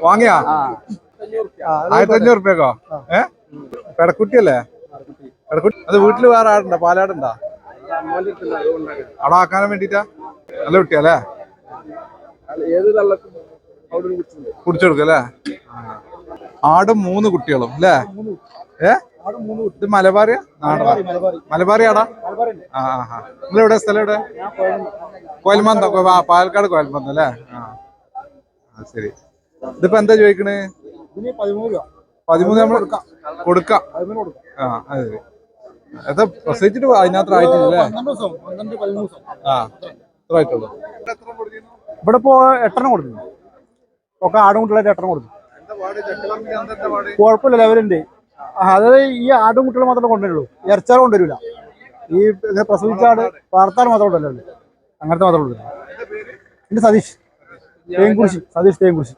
വാങ്ങിയാ 1500 പെടക്കുട്ടിയല്ലേ? പെടക്കുട്ടി അത് വീട്ടില് വേറെ ആടുണ്ടോ? പാലാടുണ്ടോ? അവിടെ ആക്കാനും വേണ്ടിട്ടാ? നല്ല കുട്ടിയല്ലേ? കുടിച്ചു കൊടുക്കല്ലേ? ആടും 3 കുട്ടികളും അല്ലേ? ഇത് മലബാറിയാ? മലബാറി ആടാ? നിങ്ങൾ എവിടെ സ്ഥലം? എവിടെ? കോയൽമന്ദം. പാലക്കാട് കോയൽമന്ദം അല്ലേ? ശരി. ഇതിപ്പോ എന്താ ചോദിക്കണേ? 13 നമ്മൾ കൊടുക്കാം. അതെ. എത്ര പ്രസവിച്ചിട്ട് അതിനകത്ത് ആയിട്ടില്ലേ? എത്ര ആയിട്ടുള്ളൂ? ഇവിടെ ഇപ്പോ 8 കൊടുത്തു. ഒക്കെ ആടുംകുട്ടികളായിട്ട് 8 കൊടുത്തു. കുഴപ്പമില്ല, ലെവലുണ്ട്. അതായത് ഈ ആടുംകുട്ടികൾ മാത്രമേ കൊണ്ടുവരുള്ളൂ, ഇറച്ചാൽ കൊണ്ടുവരില്ല. ഈ പ്രസവിച്ചാട് വളർത്താൻ മാത്രം കൊണ്ടുവരല്ലേ, അങ്ങനത്തെ മാത്രമേ ഉള്ളൂ. എന്റെ സതീഷ് തേങ്കുറിശി.